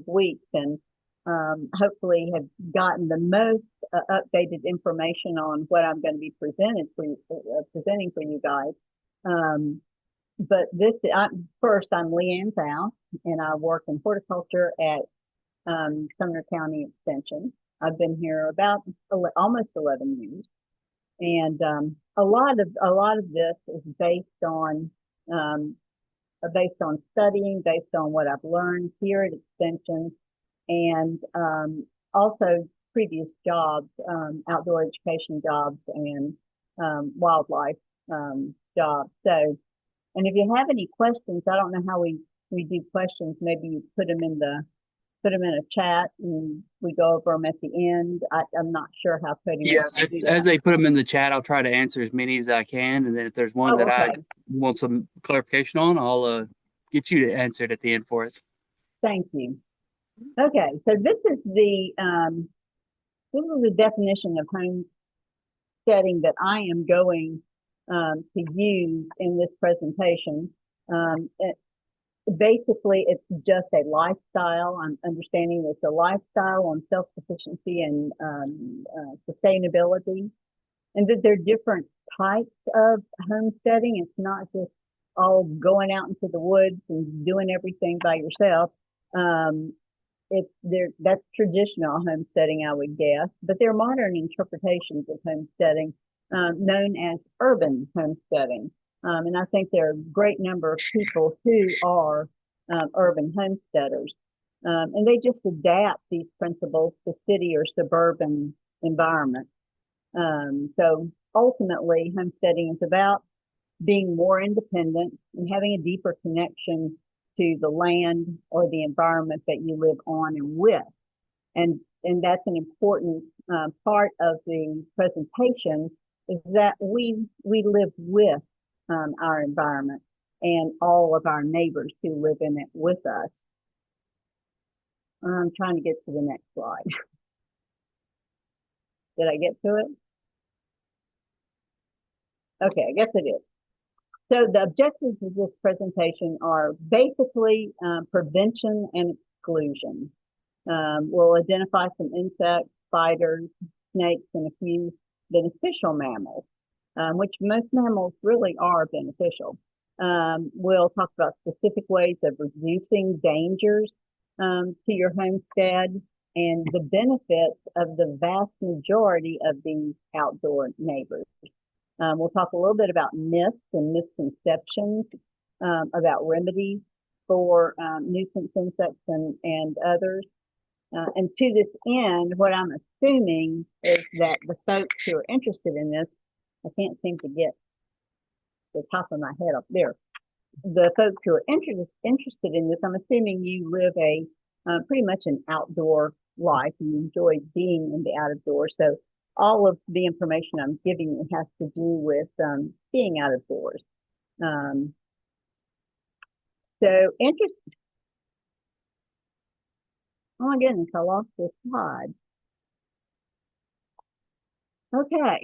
weeks, and hopefully have gotten the most updated information on what I'm going to be presenting for you guys. Um, but first, I'm Leanne Faust, and I work in horticulture at Sumner County Extension. I've been here about almost 11 years, and a lot of this is um, based on studying, based on what I've learned here at Extension, and also previous jobs, outdoor education jobs, and wildlife jobs. So, and if you have any questions, I don't know how we do questions. Maybe you put them in a chat and we go over them at the end. I'm not sure how Cody Yeah, wants to do as that. they put them in the chat, I'll try to answer as many as I can, and then if there's one Oh, that I okay. want some clarification on, I'll get you to answer it at the end for us. Thank you. Okay, so this is the definition of homesteading that I am going to use in this presentation. Basically, it's just a lifestyle. I'm understanding it's a lifestyle on self-sufficiency and sustainability, and that there are different types of homesteading. It's not just all going out into the woods and doing everything by yourself. Um, it's there. That's traditional homesteading, I would guess, but there are modern interpretations of homesteading, known as urban homesteading. And I think there are a great number of people who are urban homesteaders, and they just adapt these principles to city or suburban environments. So ultimately, homesteading is about being more independent and having a deeper connection to the land or the environment that you live on and with. And that's an important part of the presentation, is that we live with our environment and all of our neighbors who live in it with us. I'm trying to get to the next slide. Did I get to it? Okay, I guess it is. So the objectives of this presentation are basically prevention and exclusion. We'll identify some insects, spiders, snakes, and a few beneficial mammals, which most mammals really are beneficial. We'll talk about specific ways of reducing dangers to your homestead and the benefits of the vast majority of these outdoor neighbors. We'll talk a little bit about myths and misconceptions, about remedies for nuisance insects and others. And to this end, what I'm assuming is that the folks who are interested in this, I can't seem to get the top of my head up there. The folks who are interested in this, I'm assuming you live a pretty much an outdoor life. You enjoy being in the outdoors. So all of the information I'm giving you has to do with being out of doors. Um, so interest. Oh my goodness, I lost this slide. Okay,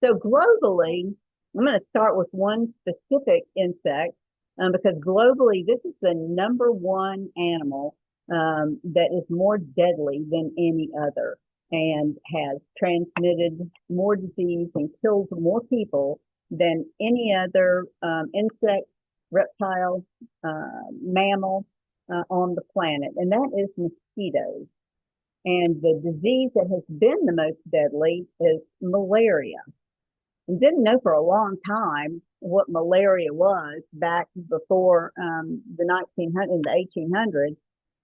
so globally, I'm going to start with one specific insect, because globally, this is the number one animal that is more deadly than any other and has transmitted more disease and killed more people than any other insect, reptile, mammal on the planet, and that is mosquitoes. And the disease that has been the most deadly is malaria. And didn't know for a long time what malaria was back before the 1900 in the 1800s.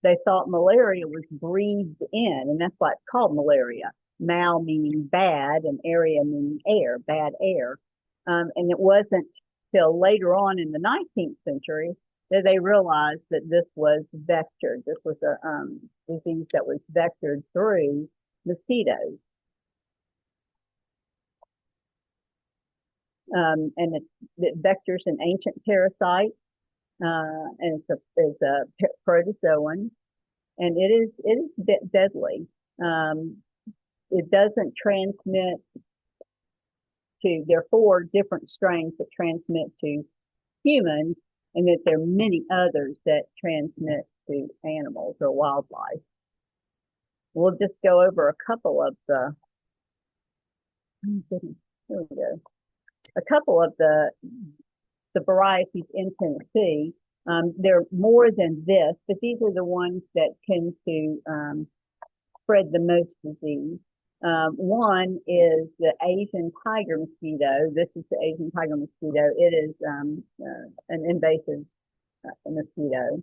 They thought malaria was breathed in, and that's why it's called malaria. Mal meaning bad, and area meaning air, bad air. And it wasn't till later on in the 19th century that they realized that this was vectored. This was a disease that was vectored through mosquitoes. And it vectors an ancient parasite, and it's a protozoan, and it is deadly. Um, it doesn't transmit to. There are four different strains that transmit to humans, and that there are many others that transmit to animals or wildlife. We'll just go over a couple of oh goodness, here we go. A couple of the varieties in Tennessee. There are more than this, but these are the ones that tend to spread the most disease. One is the Asian tiger mosquito. This is the Asian tiger mosquito. It is an invasive mosquito.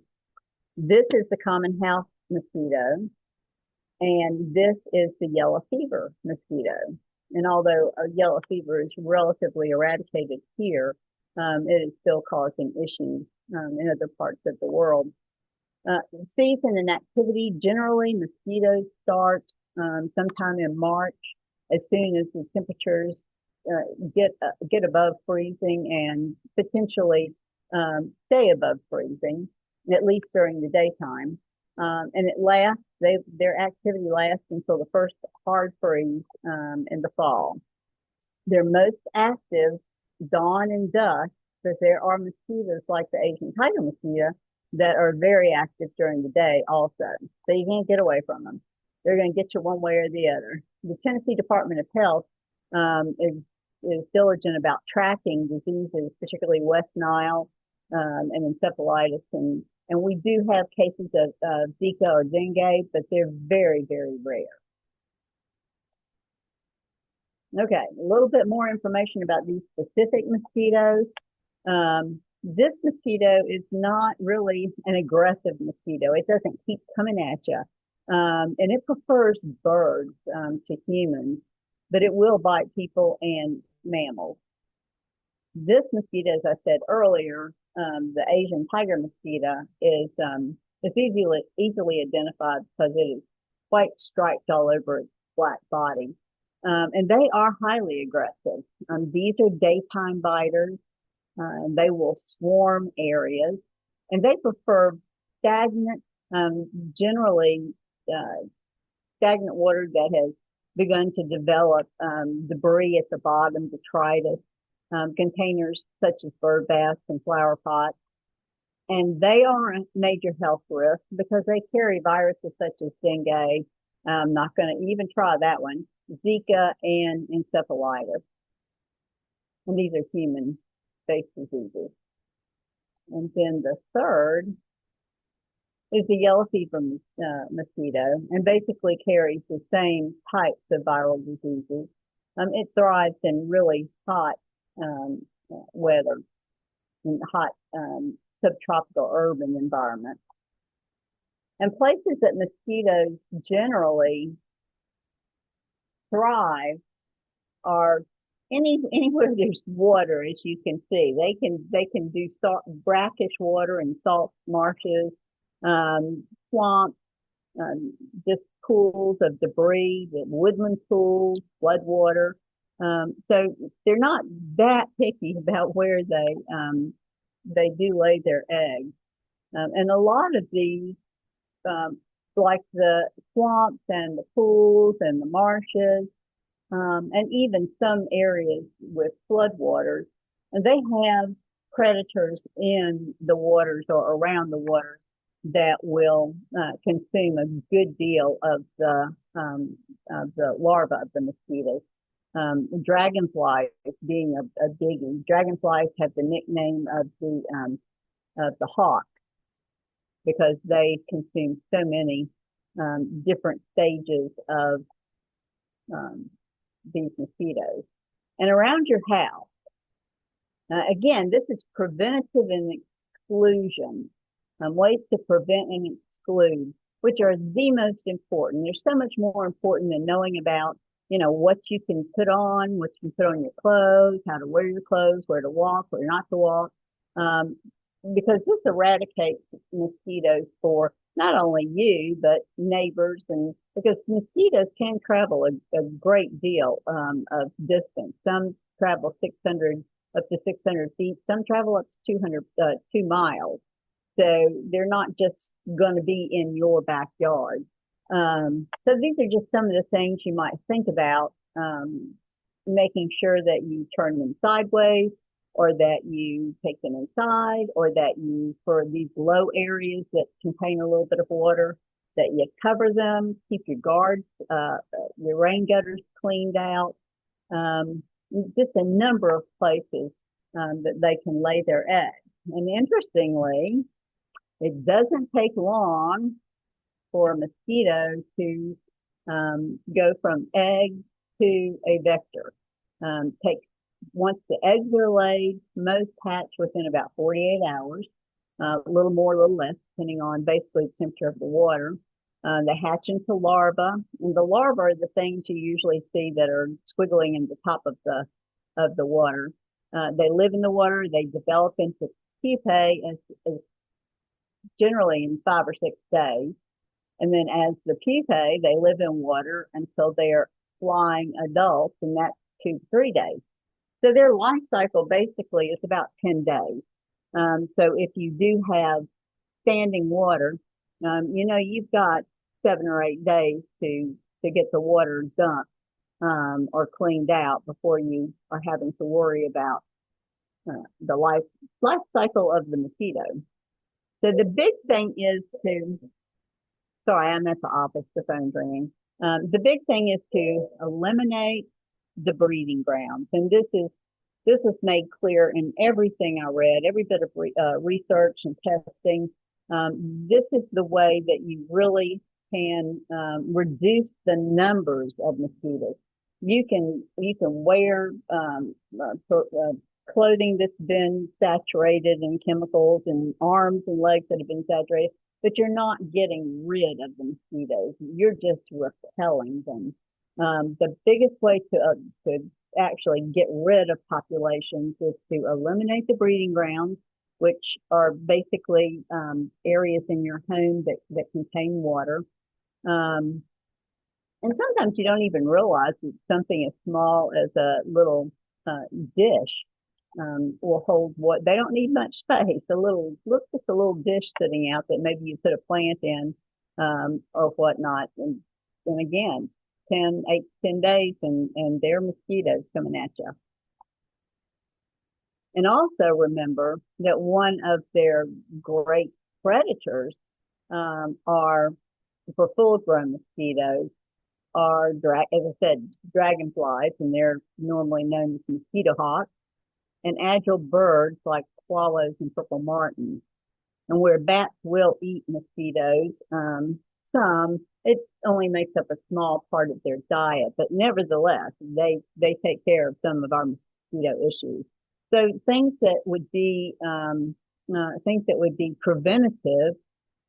This is the common house mosquito, and this is the yellow fever mosquito. And although yellow fever is relatively eradicated here, it is still causing issues in other parts of the world. Season and activity, generally mosquitoes start sometime in March, as soon as the temperatures get above freezing and potentially stay above freezing, at least during the daytime. And it lasts, their activity lasts until the first hard freeze in the fall. They're most active dawn and dusk, but there are mosquitoes like the Asian tiger mosquito that are very active during the day also. So you can't get away from them. They're going to get you one way or the other. The Tennessee Department of Health is diligent about tracking diseases, particularly West Nile and encephalitis. And we do have cases of Zika or dengue, but they're very, very rare. Okay, a little bit more information about these specific mosquitoes. This mosquito is not really an aggressive mosquito. It doesn't keep coming at you. And it prefers birds to humans, but it will bite people and mammals. This mosquito, as I said earlier, the Asian tiger mosquito is easily identified because it is white striped all over its black body. And they are highly aggressive. These are daytime biters. And they will swarm areas, and they prefer stagnant, generally stagnant water that has begun to develop debris at the bottom, detritus, containers such as bird baths and flower pots. And they are a major health risk because they carry viruses such as dengue. I'm not going to even try that one, Zika and encephalitis. And these are human-based diseases. And then the third is the yellow fever mosquito, and basically carries the same types of viral diseases. It thrives in really hot weather, in hot subtropical urban environments. And places that mosquitoes generally thrive are anywhere there's water, as you can see. They can do brackish water and salt marshes, swamps, just pools of debris, the woodland pools, floodwater. So they're not that picky about where they do lay their eggs. And a lot of these, like the swamps and the pools and the marshes, and even some areas with floodwaters, and they have predators in the waters or around the waters that will consume a good deal of the larvae of the mosquitoes. Dragonflies being a biggie. Dragonflies have the nickname of the hawk because they consume so many different stages of these mosquitoes. And around your house, again, this is preventative and exclusion, ways to prevent and exclude, which are the most important. They're so much more important than knowing about, what you can put on, what you can put on your clothes, how to wear your clothes, where to walk, where not to walk, because this eradicates mosquitoes for not only you, but neighbors, and because mosquitoes can travel a great deal of distance. Some travel up to 600 feet. Some travel up to 2 miles. So they're not just going to be in your backyard. So these are just some of the things you might think about, making sure that you turn them sideways, or that you take them inside, or that you, for these low areas that contain a little bit of water, that you cover them, keep your guards, your rain gutters cleaned out, um, just a number of places that they can lay their eggs. And interestingly, it doesn't take long for a mosquito to go from egg to a vector. Takes Once the eggs are laid, most hatch within about 48 hours, a little more, a little less, depending on basically the temperature of the water. They hatch into larvae, and the larvae are the things you usually see that are squiggling in the top of the water. They live in the water. They develop into pupae as generally in 5 or 6 days. And then as the pupae, they live in water until they are flying adults, and that's 2 to 3 days. So their life cycle basically is about 10 days. So if you do have standing water, you've got 7 or 8 days to get the water dumped or cleaned out before you are having to worry about the life cycle of the mosquito. So the big thing is to Sorry, I'm at the office. The phone's ringing. The big thing is to eliminate the breeding grounds, and this was made clear in everything I read, every bit of research and testing. This is the way that you really can reduce the numbers of mosquitoes. You can wear clothing that's been saturated in chemicals, and arms and legs that have been saturated, but you're not getting rid of the mosquitoes. You're just repelling them. The biggest way to actually get rid of populations is to eliminate the breeding grounds, which are basically areas in your home that contain water. And sometimes you don't even realize that something as small as a little dish will hold what they don't need much space. Just a little dish sitting out that maybe you put a plant in or whatnot. And again, 10 days and there are mosquitoes coming at you. And also remember that one of their great predators are for full-grown mosquitoes are, as I said, dragonflies, and they're normally known as mosquito hawks, and agile birds like swallows and purple martins. And where bats will eat mosquitoes, it only makes up a small part of their diet, but nevertheless, they take care of some of our mosquito issues. So things that would be preventative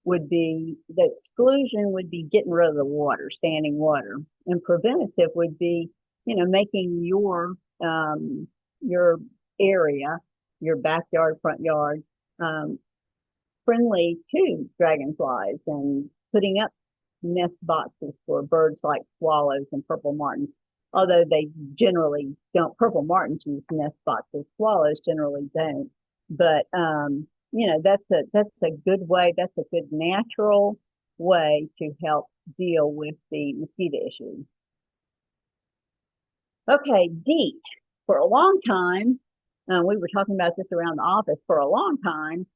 would be the exclusion would be getting rid of the water, standing water, and preventative would be, making your area, your backyard, front yard, friendly to dragonflies, and putting up nest boxes for birds like swallows and purple martins. Although they generally don't, purple martins use nest boxes, swallows generally don't. But that's a good way. That's a good natural way to help deal with the mosquito issue. Okay, DEET. For a long time, we were talking about this around the office. For a long time,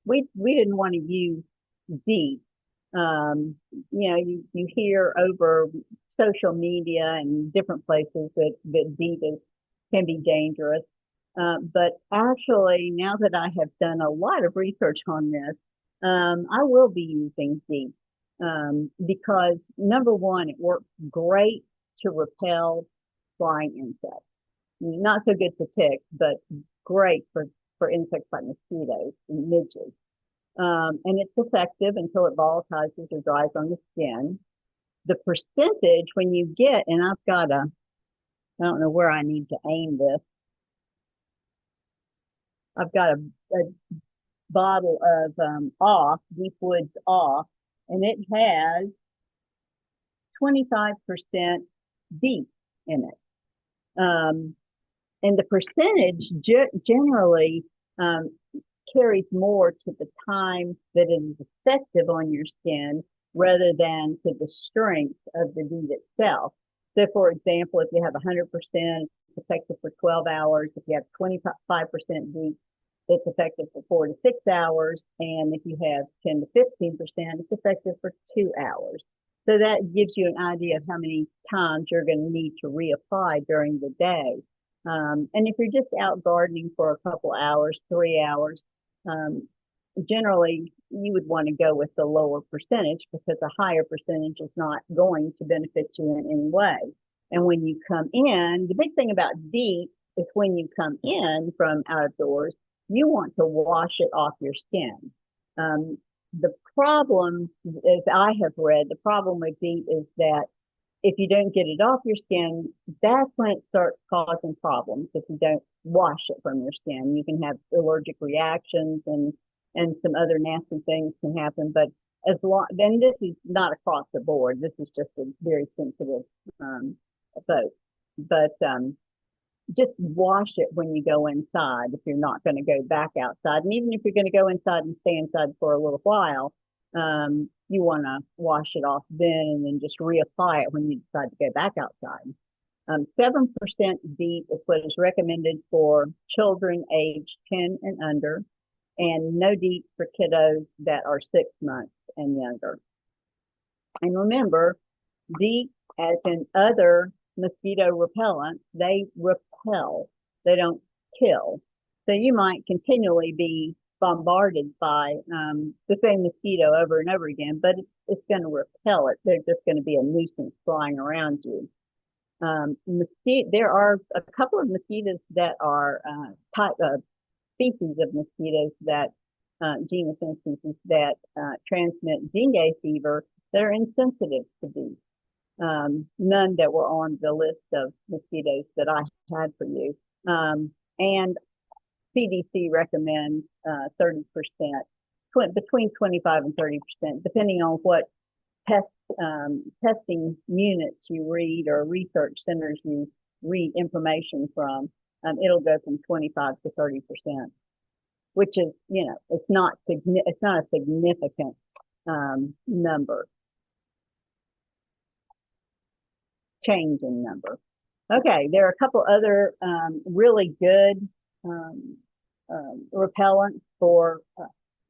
we didn't want to use DEET. You hear over social media and different places that DEET can be dangerous. But actually, now that I have done a lot of research on this, I will be using DEET because number one, it works great to repel flying insects. Not so good for ticks, but great for insects like mosquitoes and midges. And it's effective until it volatilizes or dries on the skin. The percentage when you get, and I don't know where I need to aim this. I've got a bottle of Deep Woods Off, and it has 25% DEET in it. And the percentage generally carries more to the time that it is effective on your skin rather than to the strength of the DEET itself. So, for example, if you have 100% effective for 12 hours. If you have 25% DEET, it's effective for 4 to 6 hours. And if you have 10 to 15%, it's effective for 2 hours. So that gives you an idea of how many times you're going to need to reapply during the day. And if you're just out gardening for a couple hours, 3 hours, generally you would want to go with the lower percentage because a higher percentage is not going to benefit you in any way. And when you come in, the big thing about DEET is when you come in from out of doors, you want to wash it off your skin. The problem, as I have read, the problem with DEET is that if you don't get it off your skin, that's when it starts causing problems. If you don't wash it from your skin, you can have allergic reactions and some other nasty things can happen. But as long, then this is not across the board. This is just a very sensitive vote. But just wash it when you go inside if you're not going to go back outside. And even if you're going to go inside and stay inside for a little while, you want to wash it off then and then just reapply it when you decide to go back outside. 7% DEET is what is recommended for children aged 10 and under, and no DEET for kiddos that are 6 months and younger. And remember, DEET, as in other mosquito repellents, they repel, they don't kill. So you might continually be bombarded by the same mosquito over and over again, but it's going to repel it. They're just going to be a nuisance flying around you. There are a couple of mosquitoes that are species of mosquitoes that genus and species that transmit dengue fever that are insensitive to DEET. None that were on the list of mosquitoes that I had for you. And CDC recommends 30%, between 25 and 30%, depending on what testing units you read or research centers you read information from. It'll go from 25 to 30%, which is, it's not a significant number. Change in number. Okay, there are a couple other really good repellents for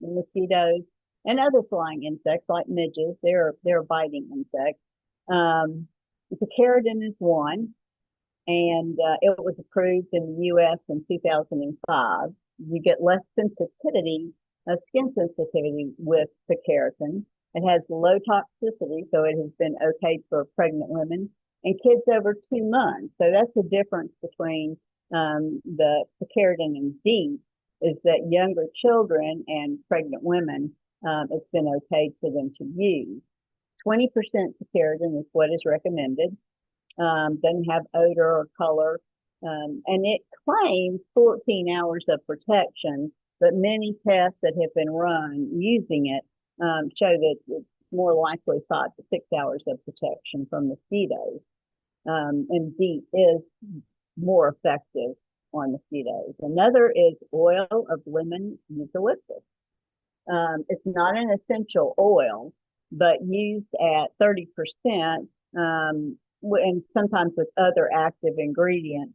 mosquitoes and other flying insects like midges. They're biting insects. Picaridin is one, and it was approved in the U.S. in 2005. You get less sensitivity, skin sensitivity with picaridin. It has low toxicity, so it has been okay for pregnant women and kids over 2 months. So that's the difference between the picaridin and DEET, is that younger children and pregnant women, it's been okay for them to use. 20% picaridin is what is recommended. Doesn't have odor or color. And it claims 14 hours of protection, but many tests that have been run using it show that it's more likely 5 to 6 hours of protection from mosquitoes. And DEET is more effective on mosquitoes. Another is oil of lemon eucalyptus. It's not an essential oil, but used at 30%, and sometimes with other active ingredients,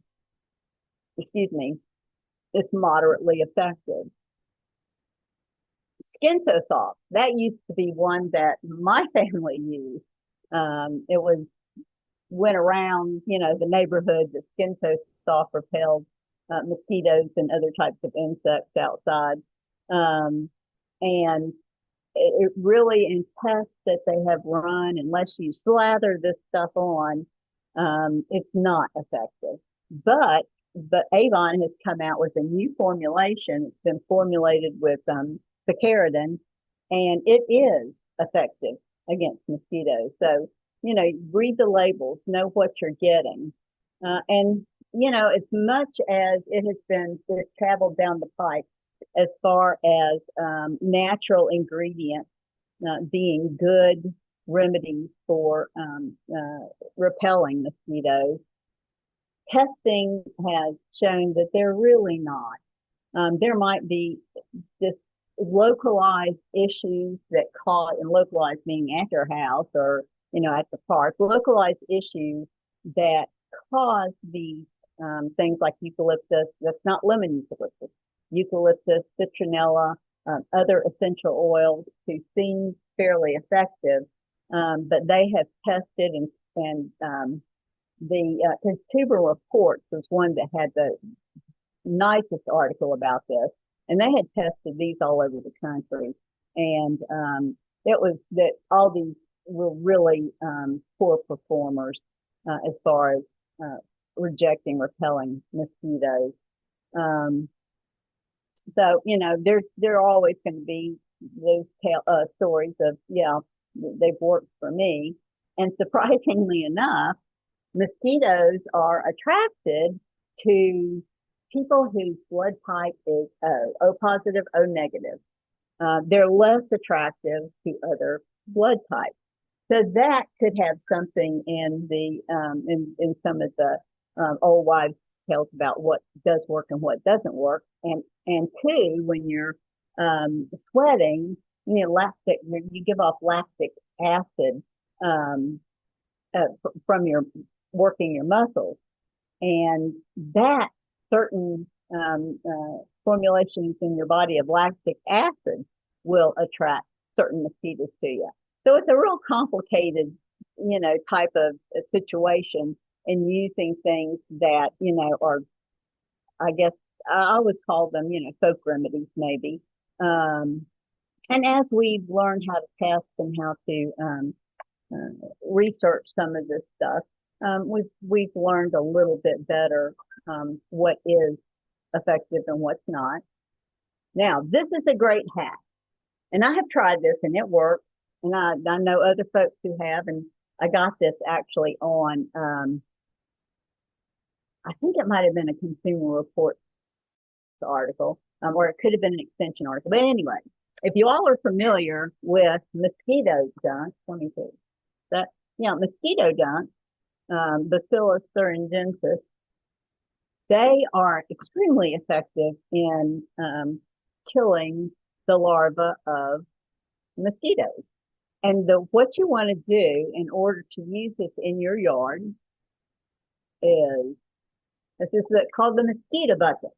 it's moderately effective. Skintosoft, that used to be one that my family used. It went around, the neighborhood that Skintosoft repelled mosquitoes and other types of insects outside. And it really, in tests that they have run, unless you slather this stuff on, it's not effective. But Avon has come out with a new formulation. It's been formulated with picaridin, and it is effective against mosquitoes. So, read the labels, know what you're getting. And, as much as it's traveled down the pipe as far as natural ingredients being good remedies for repelling mosquitoes, testing has shown that they're really not. There might be just localized issues that cause, and localized meaning at your house or at the park, localized issues that cause the things like eucalyptus. That's not lemon eucalyptus. Eucalyptus, citronella, other essential oils who seem fairly effective, but they have tested and the Consumer Reports was one that had the nicest article about this, and they had tested these all over the country, and it was that all these were really poor performers as far as repelling mosquitoes. Um, so there are always going to be those stories of they've worked for me, and surprisingly enough, mosquitoes are attracted to people whose blood type is O positive, O negative. They're less attractive to other blood types. So that could have something in the in some of the old wives' tales about what does work and what doesn't work. And two, when you're sweating, you give off lactic acid from your working your muscles, and that certain formulations in your body of lactic acid will attract certain mosquitoes to you. So it's a real complicated, type of situation, and using things that, are, I guess I would call them, folk remedies maybe. And as we've learned how to test and how to research some of this stuff, we've learned a little bit better what is effective and what's not. Now, this is a great hack, and I have tried this and it works, and I know other folks who have, and I got this actually on, I think it might have been a Consumer Reports article, or it could have been an extension article. But anyway, if you all are familiar with mosquito dunks, let me see that, mosquito dunks, Bacillus thuringiensis, they are extremely effective in killing the larvae of mosquitoes. And what you want to do in order to use this in your yard is, this is called the mosquito bucket.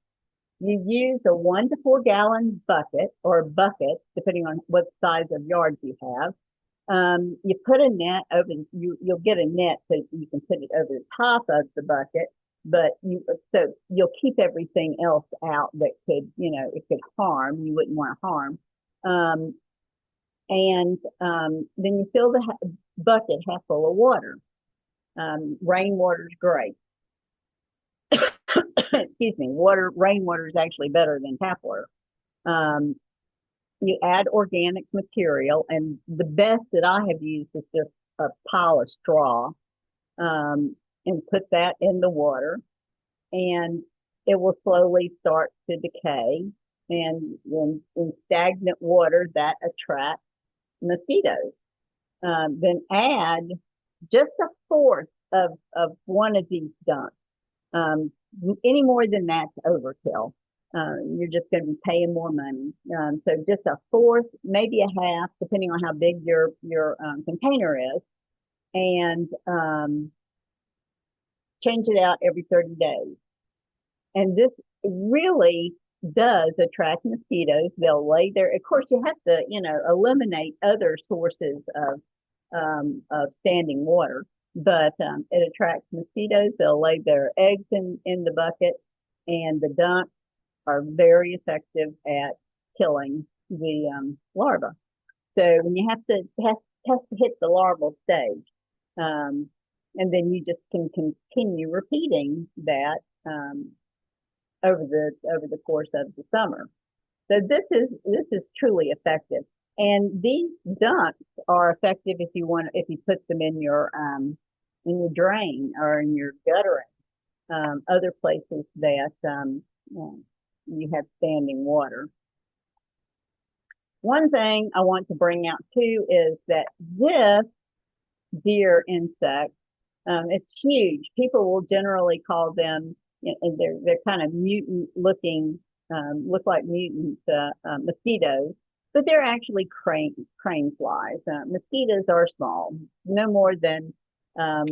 You use a 1 to 4 gallon bucket or bucket, depending on what size of yard you have. You put a net over, you'll get a net so you can put it over the top of the bucket, but so you'll keep everything else out that could, it could harm, you wouldn't want to harm. And then you fill the bucket half full of water. Rainwater is great. Excuse me, rainwater is actually better than tap water. You add organic material, and the best that I have used is just a pile of straw, and put that in the water, and it will slowly start to decay. And in stagnant water, that attracts mosquitoes. Then add just a fourth of one of these dunks. Any more than that's overkill. You're just going to be paying more money. So just a fourth, maybe a half, depending on how big your container is, and change it out every 30 days. And this really does attract mosquitoes. They'll lay there. Of course, you have to, eliminate other sources of standing water, but it attracts mosquitoes. They'll lay their eggs in the bucket, and the dunks are very effective at killing the larvae. So when you have to hit the larval stage, and then you just can continue repeating that over the course of the summer. So this is truly effective, and these dunks are effective if you put them in your drain or in your guttering, other places that you have standing water. One thing I want to bring out too is that this deer insect, it's huge. People will generally call them, they're kind of mutant looking, look like mutant mosquitoes, but they're actually crane flies. Mosquitoes are small, no more than a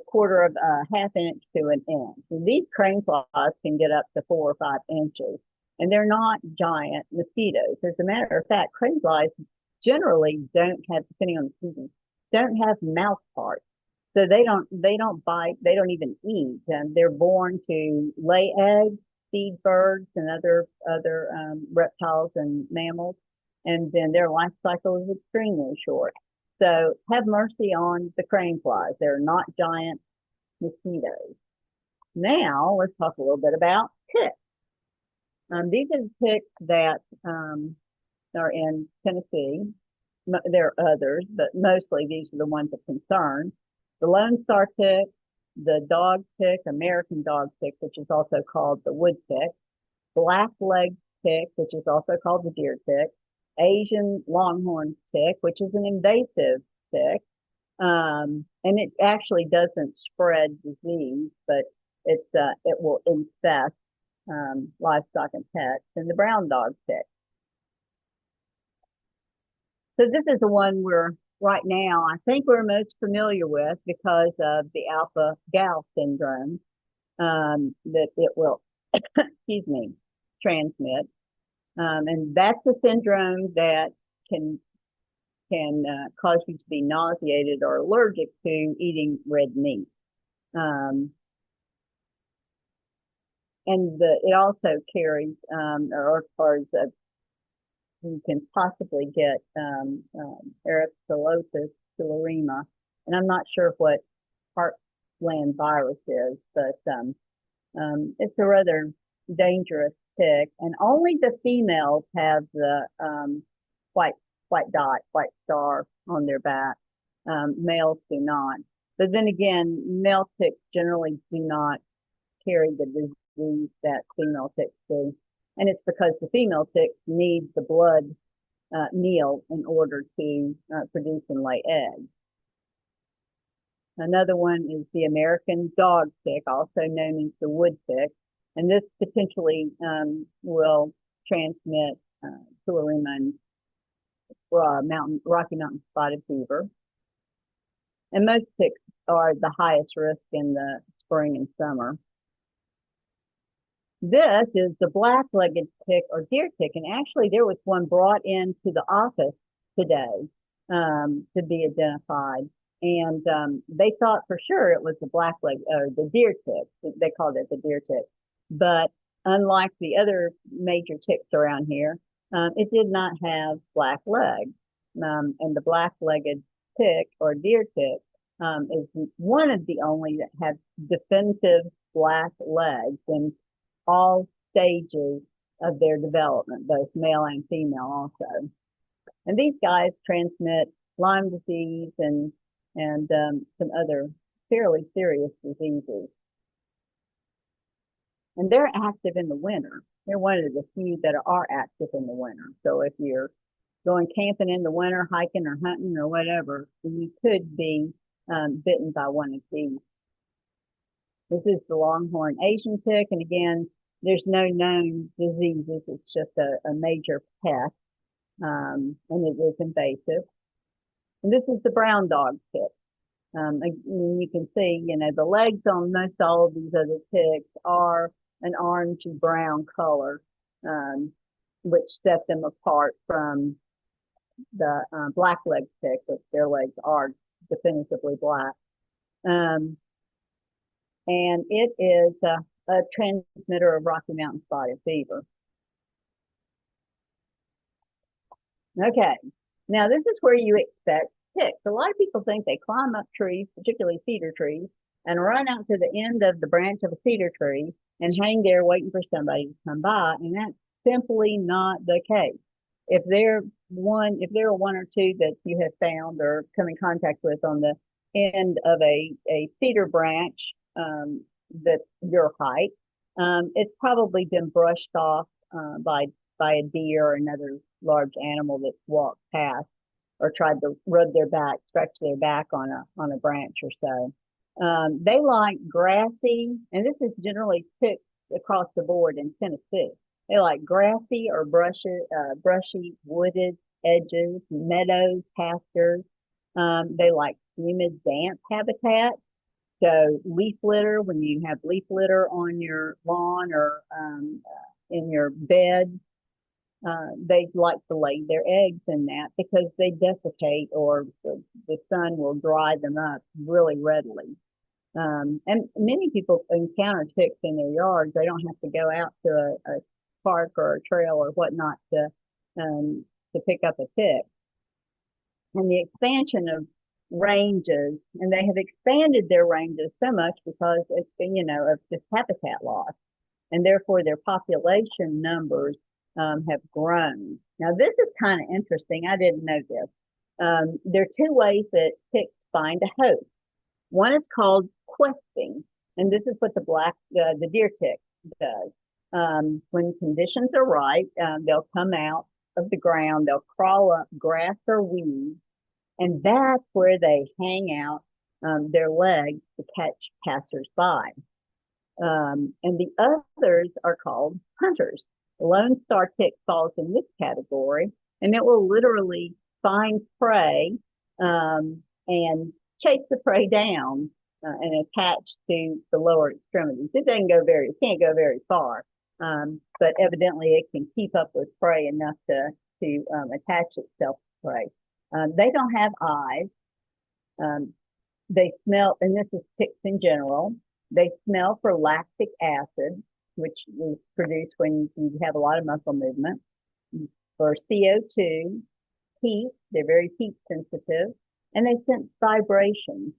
quarter of a half inch to an inch. And these crane flies can get up to 4 or 5 inches, and they're not giant mosquitoes. As a matter of fact, crane flies generally don't have, depending on the season, don't have mouth parts. So they don't bite, they don't even eat, and they're born to lay eggs, feed birds and other reptiles and mammals, and then their life cycle is extremely short. So have mercy on the crane flies. They're not giant mosquitoes. Now let's talk a little bit about ticks. These are the ticks that are in Tennessee. There are others, but mostly these are the ones of concern. The Lone Star tick, the dog tick, American dog tick, which is also called the wood tick, black leg tick, which is also called the deer tick, Asian longhorn tick, which is an invasive tick. And it actually doesn't spread disease, but it will infest livestock and pets, and the brown dog tick. So this is the one we're right now, I think we're most familiar with because of the alpha gal syndrome that it will, excuse me, transmit. And that's a syndrome that can cause you to be nauseated or allergic to eating red meat. And it also carries, or you can possibly get erythrolysis tularemia, and I'm not sure what heartland virus is, but it's a rather dangerous tick, and only the females have the white white star on their back. Males do not. But then again, male ticks generally do not carry the disease that female ticks do. And it's because the female ticks need the blood meal in order to produce and lay eggs. Another one is the American dog tick, also known as the wood tick. And this potentially will transmit tularemia and Rocky Mountain spotted fever. And most ticks are the highest risk in the spring and summer. This is the black-legged tick or deer tick, and actually there was one brought into the office today to be identified, and they thought for sure it was the black-legged or the deer tick. They called it the deer tick, but unlike the other major ticks around here, it did not have black legs, and the black-legged tick or deer tick is one of the only that have definitive black legs in all stages of their development, both male and female also. And these guys transmit Lyme disease and some other fairly serious diseases. And they're active in the winter. They're one of the few that are active in the winter. So if you're going camping in the winter, hiking or hunting or whatever, you could be bitten by one of these. This is the longhorn Asian tick, and again, there's no known diseases. It's just a major pest, and it is invasive. And this is the brown dog tick. You can see, the legs on most all of these other ticks are an orangey brown color, which set them apart from the black leg tick, which their legs are definitively black. And it is a transmitter of Rocky Mountain spotted fever. Okay, now this is where you expect ticks. A lot of people think they climb up trees, particularly cedar trees, and run out to the end of the branch of a cedar tree and hang there waiting for somebody to come by, and that's simply not the case. If there are one or two that you have found or come in contact with on the end of a cedar branch that's your height, it's probably been brushed off by a deer or another large animal that's walked past or tried to rub their back, stretch their back on a branch or so. They like grassy, and this is generally ticks across the board in Tennessee. They like grassy or brushy wooded edges, meadows, pastures. They like humid, damp habitat. So leaf litter, when you have leaf litter on your lawn or in your bed, they like to lay their eggs in that because they desiccate or the sun will dry them up really readily. And many people encounter ticks in their yards. They don't have to go out to a park or a trail or whatnot to pick up a tick. And the expansion of ranges, and they have expanded their ranges so much because it's been, of this habitat loss, and therefore their population numbers have grown. Now, this is kind of interesting. I didn't know this. There are two ways that ticks find a host. One is called questing, and this is what the deer tick does. When conditions are right, they'll come out of the ground, they'll crawl up grass or weeds, and that's where they hang out their legs to catch passersby. And the others are called hunters. The lone star tick falls in this category, and it will literally find prey and chase the prey down and attach to the lower extremities. It can't go very far, but evidently it can keep up with prey enough to attach itself to prey. They don't have eyes. They smell, and this is ticks in general. They smell for lactic acid, which is produced when you have a lot of muscle movement, for CO2, heat. They're very heat sensitive, and they sense vibrations.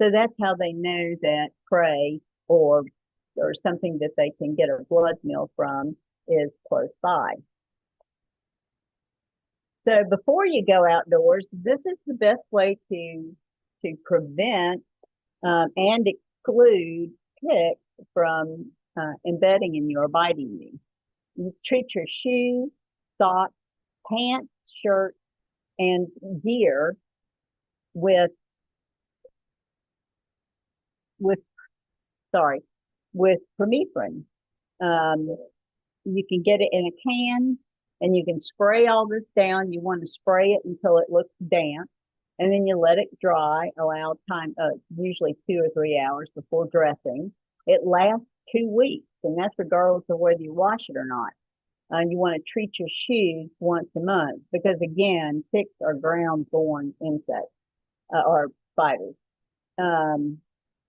So that's how they know that prey or something that they can get a blood meal from is close by. So before you go outdoors, this is the best way to prevent and exclude ticks from embedding in you or biting you. You treat your shoes, socks, pants, shirts, and gear with with sorry with permethrin. Um, you can get it in a can, and you can spray all this down. You want to spray it until it looks damp, and then you let it dry. Allow time, usually 2 or 3 hours before dressing. It lasts 2 weeks, and that's regardless of whether you wash it or not. You want to treat your shoes once a month because, again, ticks are ground-born insects or spiders,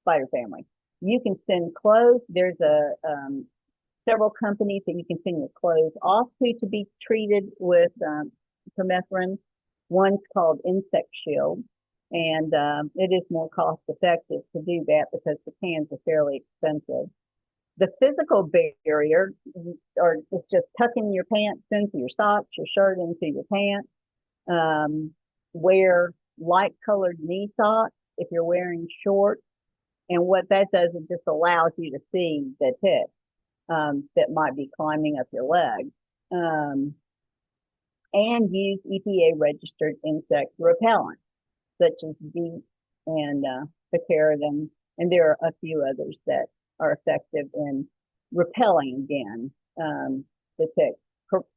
spider family. You can send clothes. There's several companies that you can send your clothes off to be treated with permethrin. One's called Insect Shield, and it is more cost effective to do that because the cans are fairly expensive. The physical barrier, or it's just tucking your pants into your socks, your shirt into your pants. Wear light colored knee socks if you're wearing shorts. And what that does, it just allows you to see the tick that might be climbing up your leg. And use EPA registered insect repellent, such as DEET and picaridin, and there are a few others that are effective in repelling again the tick.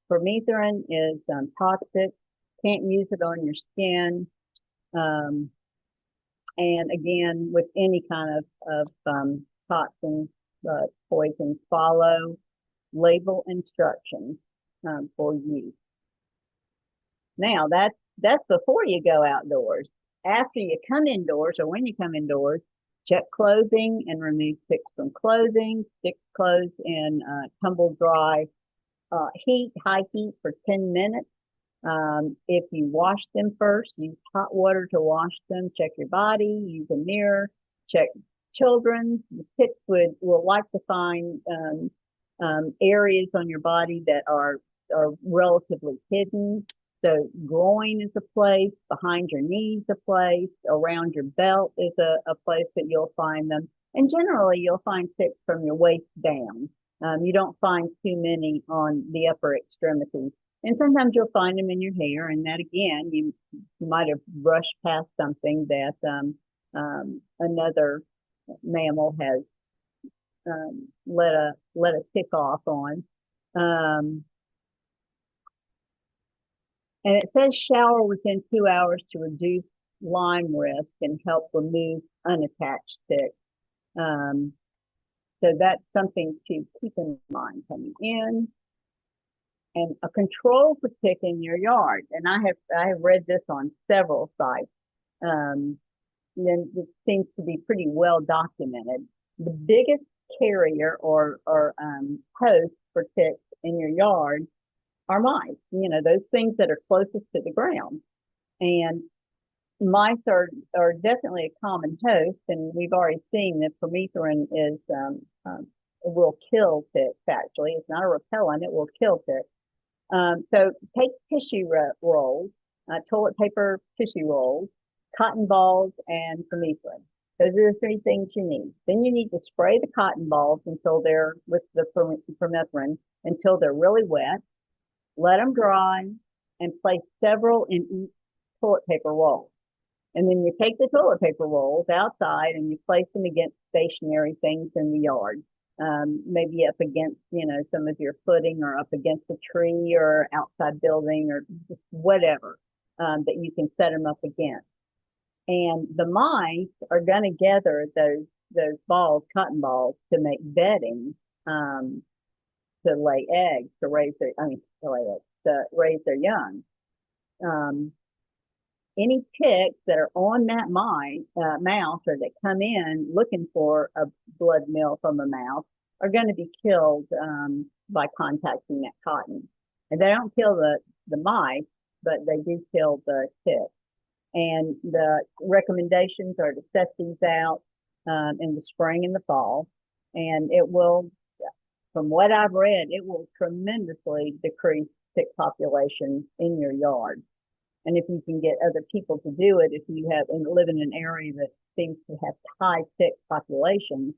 Permethrin is toxic, can't use it on your skin. And again, with any kind of toxins, poisons, follow label instructions for use. Now that's before you go outdoors. After you come indoors, or when you come indoors, check clothing and remove ticks from clothing. Stick clothes in tumble dry high heat for 10 minutes. If you wash them first, use hot water to wash them. Check your body, use a mirror, check children. The ticks will like to find areas on your body that are relatively hidden. So groin is a place, behind your knees a place, around your belt is a place that you'll find them. And generally you'll find ticks from your waist down. You don't find too many on the upper extremities. And sometimes you'll find them in your hair, and that again, you might have brushed past something that another mammal has let a tick off on. And it says shower within 2 hours to reduce Lyme risk and help remove unattached ticks. Um, so that's something to keep in mind coming in. And a control for tick in your yard. And I have read this on several sites. Um, and it seems to be pretty well documented. The biggest carrier or host for ticks in your yard are mice. You know, those things that are closest to the ground. And mice are definitely a common host, and we've already seen that permethrin is will kill ticks. Actually, it's not a repellent; it will kill ticks. So take tissue rolls, toilet paper tissue rolls, cotton balls, and permethrin. Those are the three things you need. Then you need to spray the cotton balls until they're with the permethrin until they're really wet. Let them dry, and place several in each toilet paper roll. And then you take the toilet paper rolls outside and you place them against stationary things in the yard. Maybe up against, you know, some of your footing or up against a tree or outside building or just whatever that you can set them up against. And the mice are going to gather those balls, cotton balls, to make bedding to lay eggs, to raise their, I mean, to lay eggs, to raise their young. Um, any ticks that are on that mouse or that come in looking for a blood meal from a mouse are going to be killed by contacting that cotton. And they don't kill the mice, but they do kill the ticks. And the recommendations are to set these out in the spring and the fall. And it will, from what I've read, it will tremendously decrease tick population in your yard. And if you can get other people to do it, if you have and live in an area that seems to have high tick population,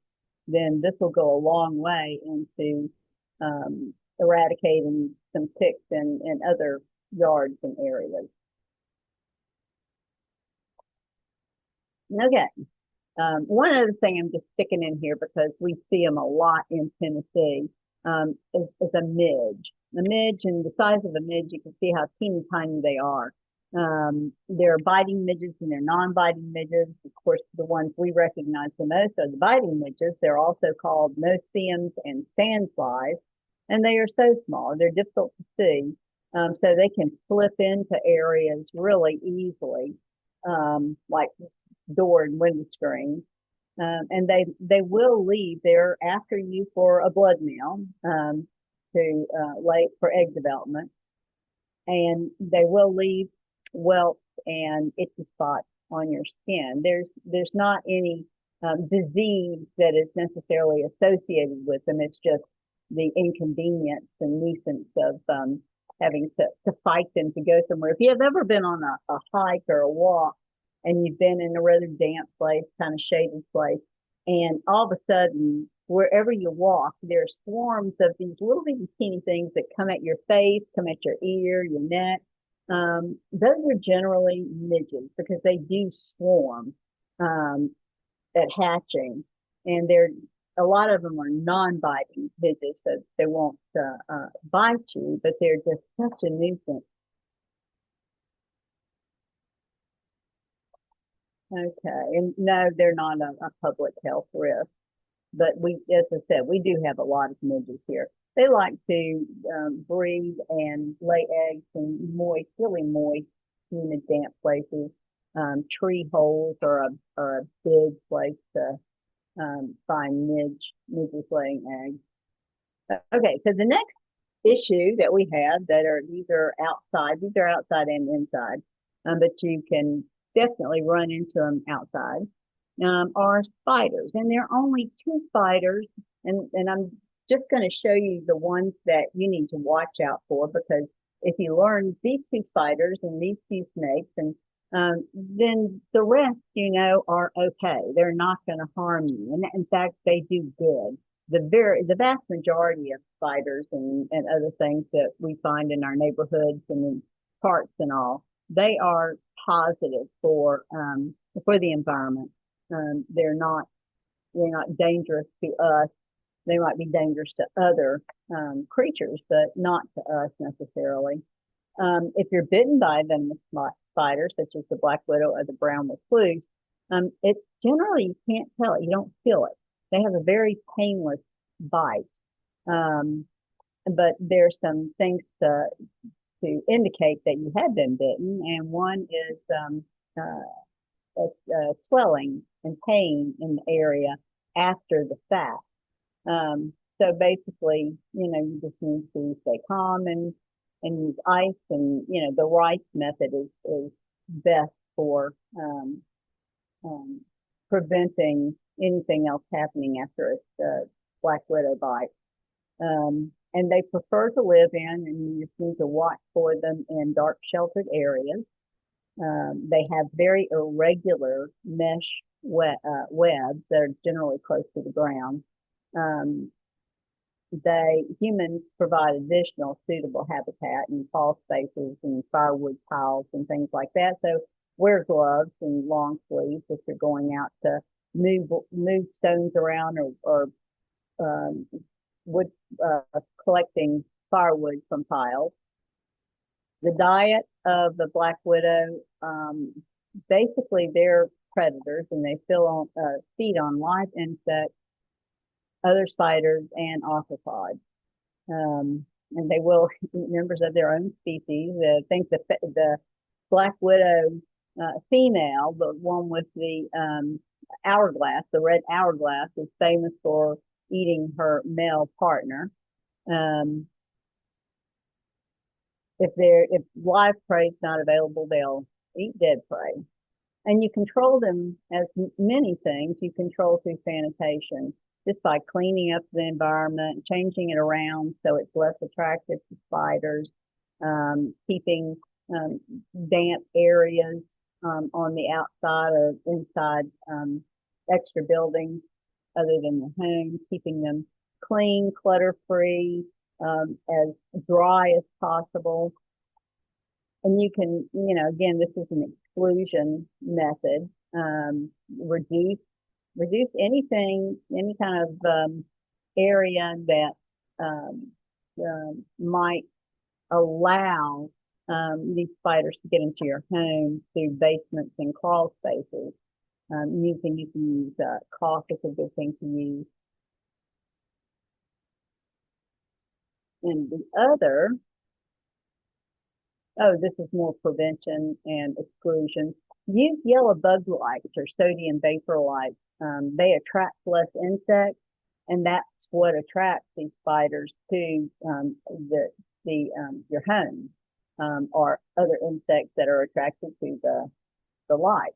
then this will go a long way into eradicating some ticks in other yards and areas. Okay. One other thing I'm just sticking in here because we see them a lot in Tennessee is a midge. A midge, and the size of a midge, you can see how teeny tiny they are. There are biting midges and there are non-biting midges. Of course, the ones we recognize the most are the biting midges. They're also called no-see-ums and sandflies, and they are so small. They're difficult to see, so they can slip into areas really easily, like door and window screens. And they will leave there after you for a blood meal to lay for egg development, and they will leave welts and itchy spots on your skin. There's not any disease that is necessarily associated with them. It's just the inconvenience and nuisance of having to fight them to go somewhere. If you have ever been on a hike or a walk and you've been in a rather damp place, kind of shaded place, and all of a sudden, wherever you walk, there are swarms of these little bitty teeny things that come at your face, come at your ear, your neck. Those are generally midges because they do swarm at hatching, and they're a lot of them are non-biting midges, so they won't bite you, but they're just such a nuisance. Okay, and no, they're not a public health risk, but we, as I said, we do have a lot of midges here. They like to breed and lay eggs in moist, really moist, humid, damp places. Tree holes are a big place to find midges laying eggs. Okay, so the next issue that we have these are outside and inside, but you can definitely run into them outside, are spiders. And there are only two spiders, and I'm just going to show you the ones that you need to watch out for, because if you learn these two spiders and these two snakes, and then the rest, you know, are okay. They're not going to harm you. And in fact, they do good. The vast majority of spiders and other things that we find in our neighborhoods and in parks and all, they are positive for the environment. They're not dangerous to us. They might be dangerous to other creatures, but not to us necessarily. If you're bitten by a venomous spiders, such as the black widow or the brown recluse, it generally you can't tell it. You don't feel it. They have a very painless bite. Um, but there's some things to indicate that you have been bitten, and one is swelling and pain in the area after the fact. So basically, you just need to stay calm and use ice, and the rice method is best for preventing anything else happening after a black widow bite. And they prefer to live in, and you just need to watch for them in dark sheltered areas. They have very irregular mesh webs that are generally close to the ground. Um, Humans provide additional suitable habitat and crawl spaces and firewood piles and things like that. So wear gloves and long sleeves if you're going out to move stones around or um, wood collecting firewood from piles. The diet of the black widow, basically they're predators and they feed on live insects, other spiders, and arthropods. And they will eat members of their own species. I think the black widow female, the one with the hourglass, the red hourglass, is famous for eating her male partner. Um, if live prey is not available, they'll eat dead prey. And you control them as many things. You control through sanitation, just by cleaning up the environment, changing it around so it's less attractive to spiders, keeping damp areas on the outside or inside extra buildings other than the home, keeping them clean, clutter-free, as dry as possible. And you can, again, this is an exclusion method. Reduce anything, any kind of area that might allow these spiders to get into your home through basements and crawl spaces. You can use caulk is a good thing to use. And the other, this is more prevention and exclusion. Use yellow bug lights or sodium vapor lights. They attract less insects, and that's what attracts these spiders to your home, or other insects that are attracted to the light.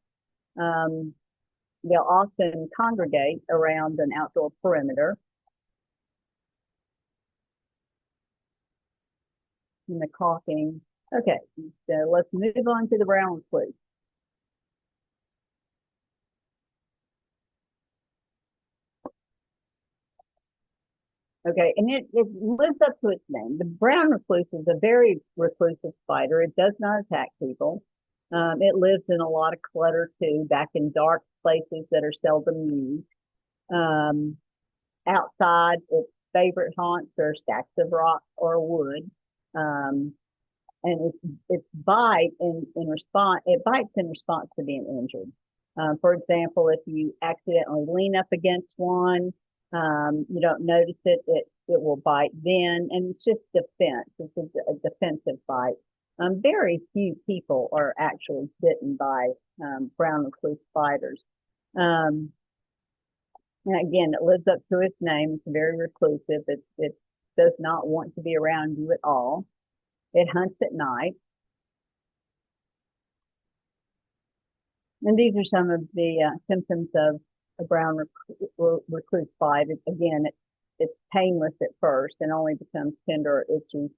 They'll often congregate around an outdoor perimeter. And the caulking. Okay, so let's move on to the brown recluse. Okay, and it lives up to its name. The brown recluse is a very reclusive spider. It does not attack people. It lives in a lot of clutter too, back in dark places that are seldom used. Outside, its favorite haunts are stacks of rock or wood. And its bite in response, it bites in response to being injured. For example, if you accidentally lean up against one, you don't notice it will bite then, and it's just defense. It's a defensive bite. Very few people are actually bitten by brown recluse spiders. And again, it lives up to its name. It's very reclusive. It does not want to be around you at all. It hunts at night. And these are some of the symptoms of a brown recluse bite. Again, it's painless at first and only becomes tender or itchy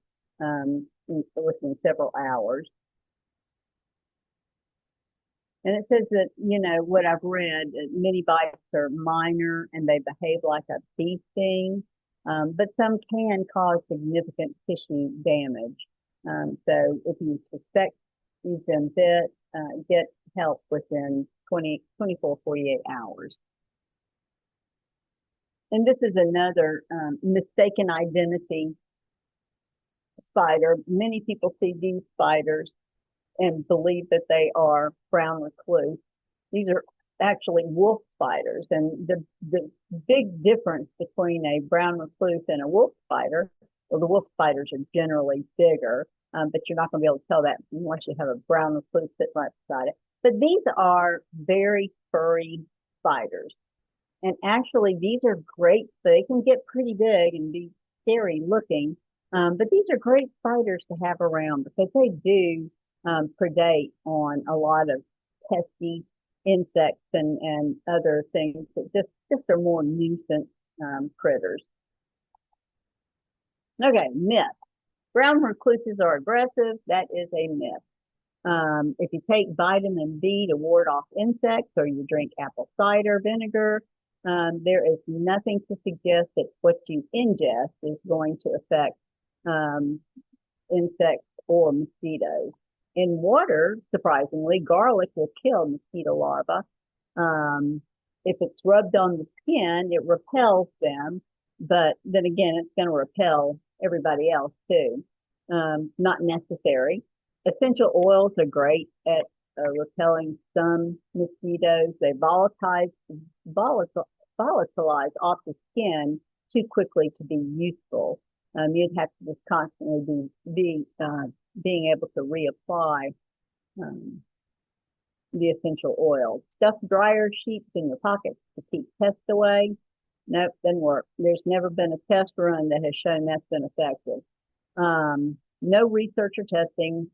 within several hours. And it says that, what I've read, many bites are minor and they behave like a bee sting, but some can cause significant tissue damage. So if you suspect you've been bit, get help within 24, 48 hours. And this is another mistaken identity spider. Many people see these spiders and believe that they are brown recluse. These are actually wolf spiders, and the big difference between a brown recluse and a wolf spider, well, the wolf spiders are generally bigger, but you're not going to be able to tell that unless you have a brown recluse sitting right beside it. But these are very furry spiders. And actually, these are great. They can get pretty big and be scary looking, but these are great spiders to have around because they do predate on a lot of pesky insects and other things that just are more nuisance critters. Okay, myth. Brown recluses are aggressive. That is a myth. If you take vitamin B to ward off insects or you drink apple cider vinegar, there is nothing to suggest that what you ingest is going to affect um, insects or mosquitoes. In water, surprisingly, garlic will kill mosquito larvae. If it's rubbed on the skin, it repels them, but then again, it's going to repel everybody else too. Not necessary. Essential oils are great at repelling some mosquitoes. They volatilize off the skin too quickly to be useful. You'd have to just constantly be being able to reapply um, the essential oil. Stuff dryer sheets in your pockets to keep pests away. Nope, doesn't work. There's never been a test run that has shown that's been effective. No research or testing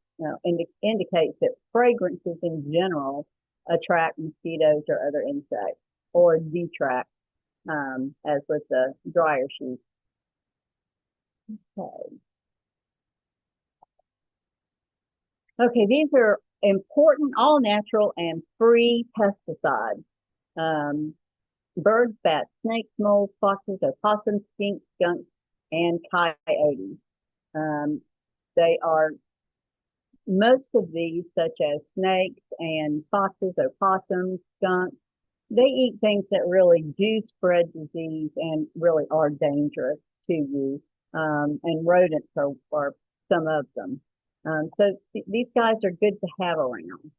indicates that fragrances in general attract mosquitoes or other insects or detract, as with the dryer sheets. Okay. Okay, these are important, all natural and free pesticides. Um, birds, bats, snakes, moles, foxes, opossums, skinks, skunks, and coyotes. Um, they are most of these, such as snakes and foxes, opossums, skunks, they eat things that really do spread disease and really are dangerous to you. And rodents are some of them. So these guys are good to have around.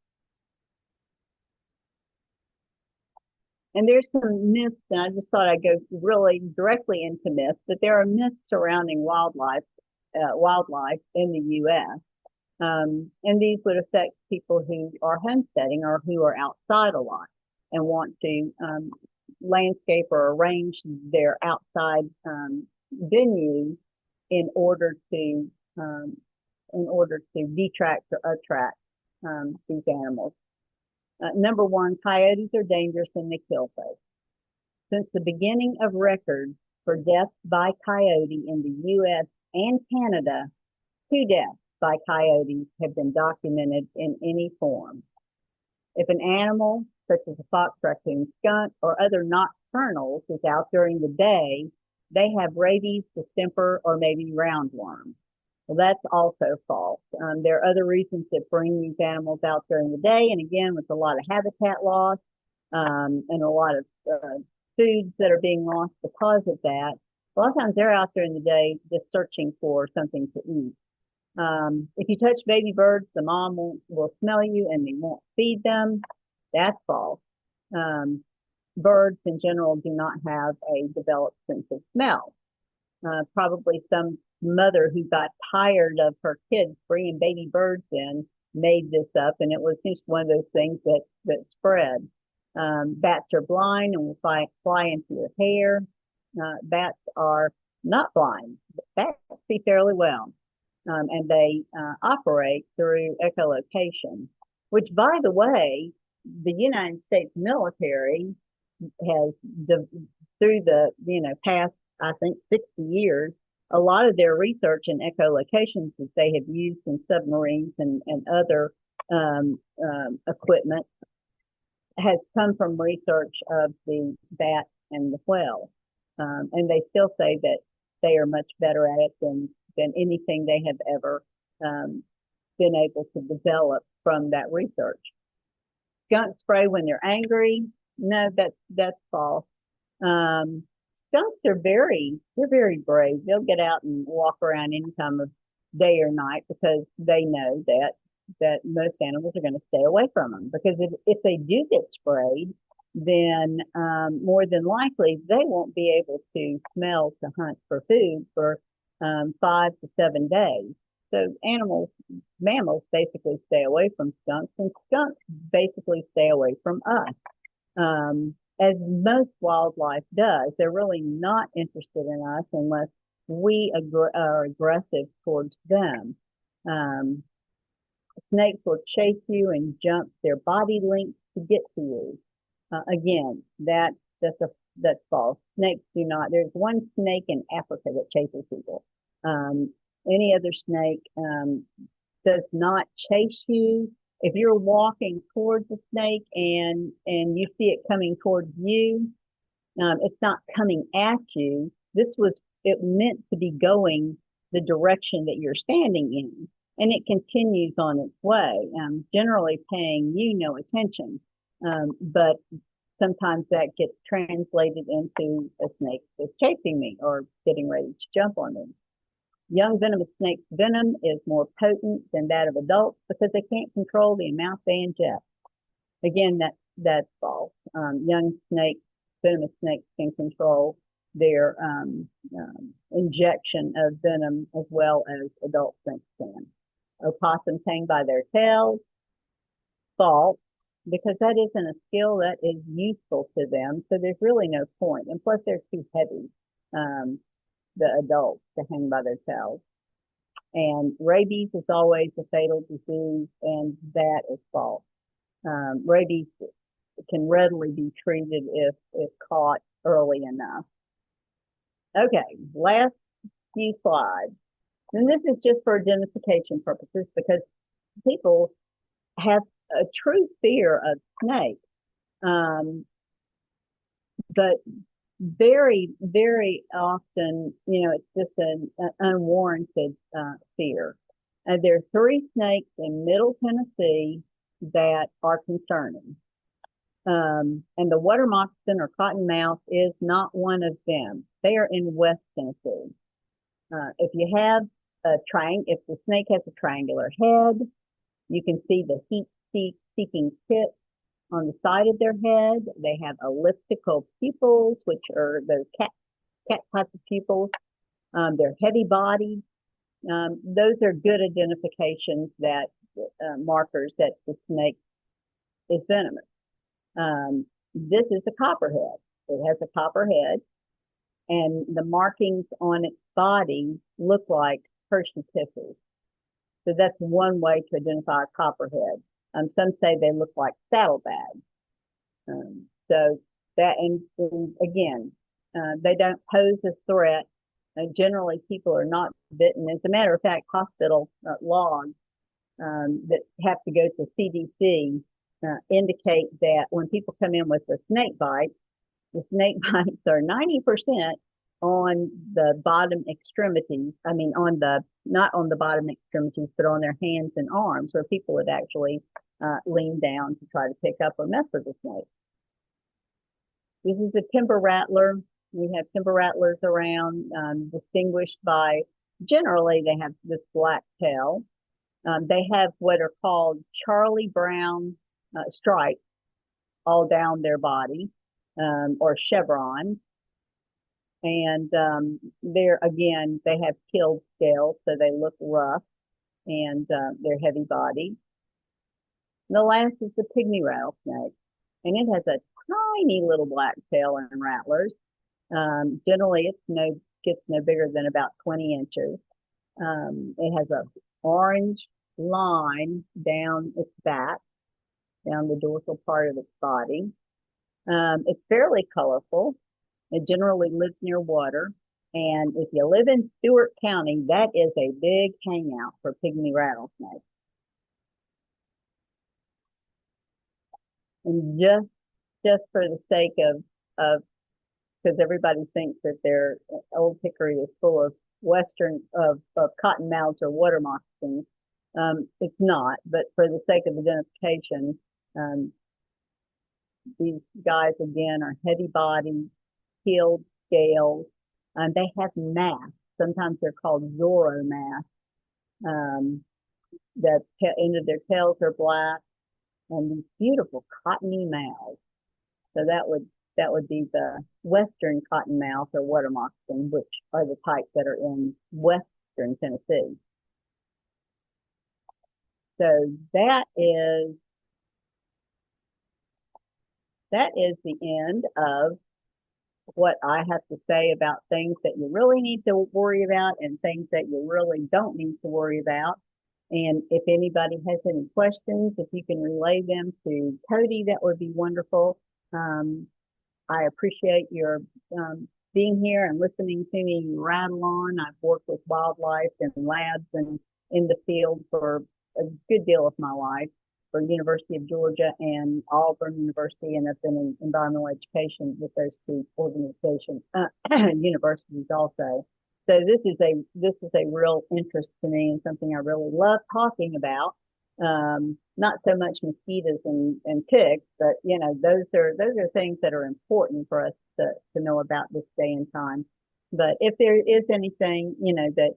And there's some myths, and I just thought I'd go really directly into myths, but there are myths surrounding wildlife in the U.S. And these would affect people who are homesteading or who are outside a lot and want to landscape or arrange their outside venue in order to um, detract or attract these animals. Number one, coyotes are dangerous and they kill folks. Since the beginning of records for deaths by coyote in the U.S. and Canada, 2 deaths by coyotes have been documented in any form. If an animal, such as a fox, raccoon, skunk, or other nocturnals, is out during the day, they have rabies, distemper, or maybe roundworm. Well, that's also false. There are other reasons that bring these animals out during the day, and again, with a lot of habitat loss and a lot of foods that are being lost because of that. A lot of times they're out during the day just searching for something to eat. If you touch baby birds, the mom will smell you and they won't feed them. That's false. Birds in general do not have a developed sense of smell. Probably some mother who got tired of her kids bringing baby birds in made this up, and it was just one of those things that spread. Bats are blind and will fly into your hair. Bats are not blind. Bats see fairly well. And they operate through echolocation, which, by the way, the United States military has, through the past, I think, 60 years, a lot of their research in echolocations that they have used in submarines and other equipment has come from research of the bat and the whale. And they still say that they are much better at it than anything they have ever been able to develop from that research. Skunks spray when they're angry. No, that's false. Skunks are they're very brave. They'll get out and walk around any time of day or night because they know that that most animals are going to stay away from them because if they do get sprayed, then more than likely they won't be able to smell to hunt for food for 5 to 7 days. So mammals basically stay away from skunks, and skunks basically stay away from us. As most wildlife does, they're really not interested in us unless we are aggressive towards them. Um, Snakes will chase you and jump their body length to get to you. Again, that's false. Snakes do not. There's one snake in Africa that chases people. Any other snake does not chase you. If you're walking towards a snake and you see it coming towards you, it's not coming at you. It meant to be going the direction that you're standing in, and it continues on its way, generally paying you no attention. But sometimes that gets translated into a snake that's chasing me or getting ready to jump on me. Young venomous snakes' venom is more potent than that of adults because they can't control the amount they ingest. Again, that's false. Venomous snakes can control their injection of venom as well as adult snakes can. Opossums hang by their tails. False, because that isn't a skill that is useful to them, so there's really no point. And plus, they're too heavy. The adults to hang by their tails. And rabies is always a fatal disease, and that is false. Rabies can readily be treated if caught early enough. Okay, last few slides. And this is just for identification purposes because people have a true fear of snakes. But very, very often, it's just an unwarranted fear. There are 3 snakes in Middle Tennessee that are concerning. And the water moccasin or cottonmouth is not one of them. They are in West Tennessee. If you have if the snake has a triangular head, you can see the heat-seeking tip on the side of their head. They have elliptical pupils, which are those cat type of pupils. They're heavy-bodied. Those are good identifications that markers that the snake is venomous. This is a copperhead. It has a copperhead, and the markings on its body look like Hershey Kisses. So that's one way to identify a copperhead. Some say they look like saddlebags. So that, and again, they don't pose a threat. Generally, people are not bitten. As a matter of fact, hospital logs that have to go to CDC indicate that when people come in with a snake bite, the snake bites are 90% on the bottom extremities. I mean, not on the bottom extremities, but on their hands and arms, where people would actually lean down to try to pick up or mess with the snake. This is a timber rattler. We have timber rattlers around, distinguished by, generally, they have this black tail. They have what are called Charlie Brown stripes all down their body, or chevrons. And they have killed scales, so they look rough, and they're heavy bodied. The last is the pygmy rattlesnake, and it has a tiny little black tail and rattlers. Generally, it gets no bigger than about 20 inches. It has an orange line down its back, down the dorsal part of its body. It's fairly colorful. It generally lives near water. And if you live in Stewart County, that is a big hangout for pygmy rattlesnakes. And just for the sake of because everybody thinks that their Old Hickory is full of of cottonmouths or water moccasins. It's not, but for the sake of identification, these guys again are heavy bodied, keeled scales. They have masks. Sometimes they're called Zorro masks. the end of their tails are black, and these beautiful cottony mouths. So that would be the western cottonmouth or water moccasin, which are the types that are in western Tennessee. So that is the end of what I have to say about things that you really need to worry about and things that you really don't need to worry about. And if anybody has any questions, if you can relay them to Cody, that would be wonderful. I appreciate your being here and listening to me rattle on. I've worked with wildlife in labs and in the field for a good deal of my life for University of Georgia and Auburn University, and I've been in environmental education with those two organizations, universities also. So this is a real interest to me and something I really love talking about. Not so much mosquitoes and ticks, but those are things that are important for us to know about this day and time. But if there is anything that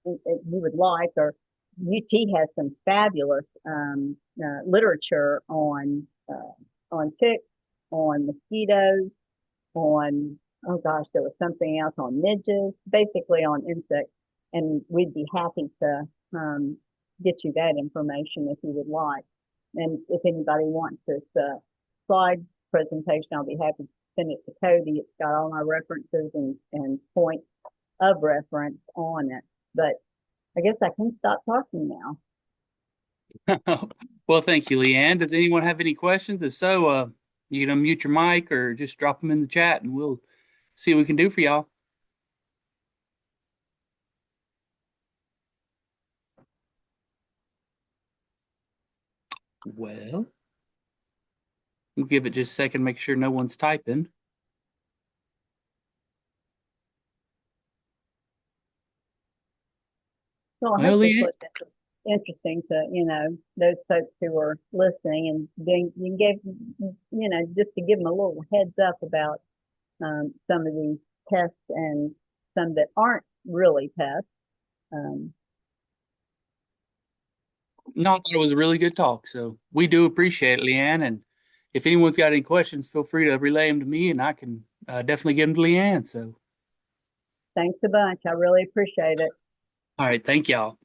you would like, or UT has some fabulous literature on ticks, on mosquitoes, on oh gosh, there was something else on midges, basically on insects, and we'd be happy to get you that information if you would like. And if anybody wants this slide presentation, I'll be happy to send it to Cody. It's got all my references and points of reference on it. But I guess I can stop talking now. Well, thank you, Leanne. Does anyone have any questions? If so, you can unmute your mic or just drop them in the chat and we'll see what we can do for y'all. Well, we'll give it just a second, make sure no one's typing. So I Well, hope this Leanne, was interesting to those folks who are listening, and then you gave just to give them a little heads up about some of these pests and some that aren't really pests. Um, no, I thought it was a really good talk. So we do appreciate it, Leanne. And if anyone's got any questions, feel free to relay them to me and I can definitely give them to Leanne. So, Thanks a bunch. I really appreciate it. all right. Thank y'all.